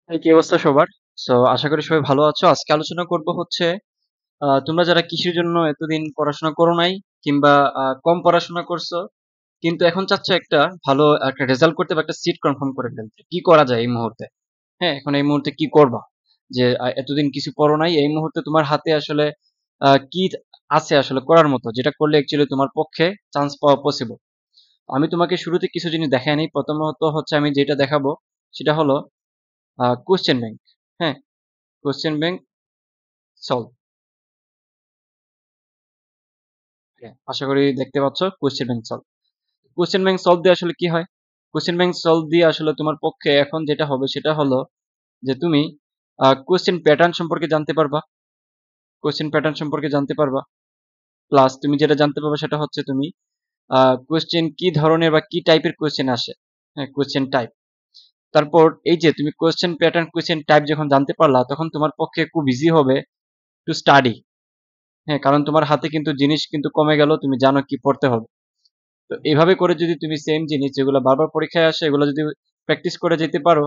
এই কি অবস্থা সবার? আশা করি সবাই ভালো আছো। আজকে আলোচনা করব হচ্ছে তোমরা যারা কৃষির জন্য এতদিন পড়াশোনা করো নাই কিংবা কম পড়াশোনা করছো কিন্তু এখন চাচ্ছ একটা রেজাল্ট করতে বা একটা সিট কনফার্ম করে ফেলতে। কি করা যায় এই মুহূর্তে? হ্যাঁ, এখন এই মুহূর্তে কি করবা? যে এতদিন কিছু পড়ো নাই, এই মুহূর্তে তোমার হাতে আসলে কি আছে আসলে করার মতো যেটা করলে অ্যাকচুয়ালি তোমার পক্ষে চান্স পাওয়া পসিবল। আমি তোমাকে শুরুতে কিছু জিনিস দেখাই নিই। প্রথমত হচ্ছে আমি যেটা দেখাবো সেটা হলো কোয়েশ্চেন ব্যাংক। হ্যাঁ, কোয়েশ্চেন ব্যাংক সলভ। হ্যাঁ, আশা করি দেখতে পাচ্ছ question bank solve. Question bank solve দিয়ে আসলে কি হয়? কোশ্চেন ব্যাংক সলভ দিয়ে আসলে তোমার পক্ষে এখন যেটা হবে সেটা হলো যে তুমি কোশ্চেন প্যাটার্ন সম্পর্কে জানতে পারবা। কোশ্চেন প্যাটার্ন সম্পর্কে জানতে পারবা। প্লাস তুমি যেটা জানতে পারবা সেটা হচ্ছে তুমি কোশ্চেন কি ধরনের বা কি টাইপের কোশ্চেন আসে। হ্যাঁ, কোশ্চেন টাইপ। তারপর এই যে তুমি কোশ্চেন প্যাটার্ন, কোশ্চেন টাইপ যখন জানতে পারলা তখন তোমার পক্ষে খুব ইজি হবে টু স্টাডি। হ্যাঁ, কারণ তোমার হাতে কিন্তু জিনিস কিন্তু কমে গেল, তুমি জানো কি পড়তে হবে। তো এভাবে করে যদি তুমি সেম জিনিস যেগুলো বারবার পরীক্ষায় আসে এগুলো যদি প্র্যাকটিস করে যেতে পারো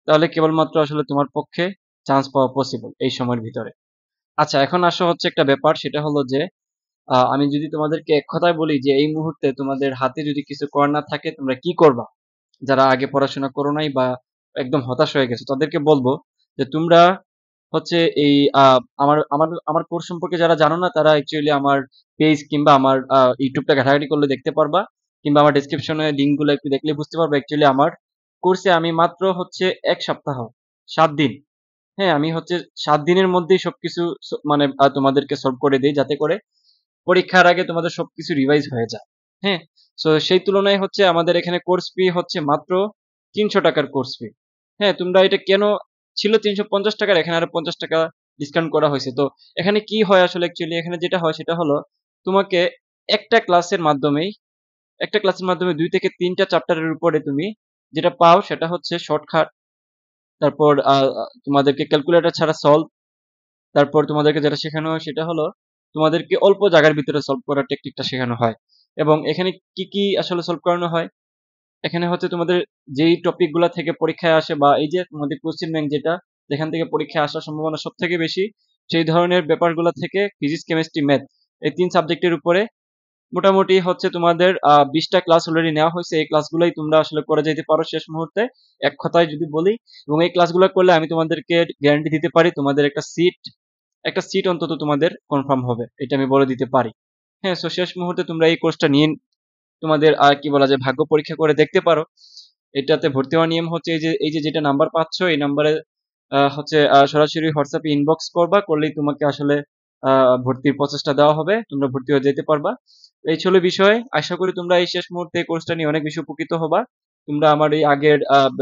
তাহলে কেবলমাত্র আসলে তোমার পক্ষে চান্স পাওয়া পসিবল এই সময়ের ভিতরে। আচ্ছা, এখন আসো হচ্ছে একটা ব্যাপার, সেটা হলো যে আমি যদি তোমাদেরকে এক কথায় বলি যে এই মুহূর্তে তোমাদের হাতে যদি কিছু করার না থাকে তোমরা কি করবা? যারা আগে পড়াশোনা করো নাই বা একদম হতাশ হয়ে গেছো তাদেরকে বলবো যে তোমরা হচ্ছে এই আমার আমার আমার কোর্স সম্পর্কে যারা জানো না তারা অ্যাকচুয়ালি আমার পেজ কিংবা আমার ইউটিউবটা ঘাটাঘাটি করলে দেখতে পারবা, কিংবা আমার ডেসক্রিপশনে লিঙ্কগুলো একটু দেখলে বুঝতে পারবে অ্যাকচুয়ালি আমার কোর্সে আমি মাত্র হচ্ছে 1 সপ্তাহ, 7 দিন, হ্যাঁ আমি হচ্ছে 7 দিনের মধ্যেই সবকিছু মানে তোমাদেরকে সলভ করে দিই যাতে করে পরীক্ষার আগে তোমাদের সবকিছু রিভাইজ হয়ে যায়। হ্যাঁ, সো সেই তুলনায় হচ্ছে আমাদের এখানে কোর্স ফি হচ্ছে মাত্র 300 টাকার কোর্স ফি। হ্যাঁ, তোমরা এটা কেন ছিল 350 টাকার, এখানে আরো 50 টাকা ডিসকাউন্ট করা হয়েছে। তো এখানে কি হয় আসলে অ্যাকচুয়ালি এখানে যেটা হয় সেটা হলো তোমাকে একটা ক্লাসের মাধ্যমেই একটা ক্লাসের মাধ্যমে 2 থেকে 3টা চ্যাপ্টারের উপরে তুমি যেটা পাও সেটা হচ্ছে শর্টকাট। তারপর তোমাদেরকে ক্যালকুলেটর ছাড়া সলভ। তারপর তোমাদেরকে যেটা শেখানো হয় সেটা হলো তোমাদেরকে অল্প জায়গার ভিতরে সলভ করার টেকনিকটা শেখানো হয়। এবং এখানে কি কি আসলে সলভ করানো হয়, এখানে হচ্ছে তোমাদের যেই টপিক গুলা থেকে পরীক্ষায় আসে বা এই যে তোমাদের কোশ্চেন ব্যাংক যেটা যেখান থেকে পরীক্ষায় আসার সম্ভাবনা সব থেকে বেশি সেই ধরনের ব্যাপারগুলো থেকে ফিজিক্স, কেমিস্ট্রি, ম্যাথ এই 3 সাবজেক্টের উপরে মোটামুটি হচ্ছে তোমাদের 20টা ক্লাস অলরেডি নেওয়া হয়েছে। এই ক্লাসগুলোই তোমরা আসলে করে যেতে পারো শেষ মুহূর্তে, এক কথায় যদি বলি। এবং এই ক্লাসগুলো করলে আমি তোমাদেরকে গ্যারান্টি দিতে পারি তোমাদের একটা সিট অন্তত তোমাদের কনফার্ম হবে, এটা আমি বলে দিতে পারি। হ্যাঁ, সো শেষ মুহূর্তে তোমরা এই কোর্সটা নিয়ে তোমাদের কি বলা যায় ভাগ্য পরীক্ষা করে দেখতে পারো। এটাতে ভর্তি হওয়ার নিয়ম হচ্ছে এই যে যেটা নাম্বার পাচ্ছ এই নাম্বারে হচ্ছে সরাসরি হোয়াটসঅ্যাপে ইনবক্স করবা, করলেই তোমাকে আসলে ভর্তির প্রসেসটা দেওয়া হবে, তোমরা ভর্তি হয়ে যেতে পারবা। এই ছিল বিষয়। আশা করি তোমরা এই শেষ মুহূর্তে কোর্সটা নিয়ে অনেক বেশি উপকৃত হবা। তোমরা আমার এই আগের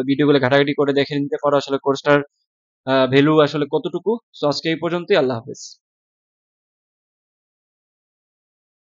ভিডিওগুলো ঘাটাঘাটি করে দেখে নিতে পারো আসলে কোর্সটার ভ্যালু আসলে কতটুকু। সো আজকে এই পর্যন্তই। আল্লাহ হাফেজ।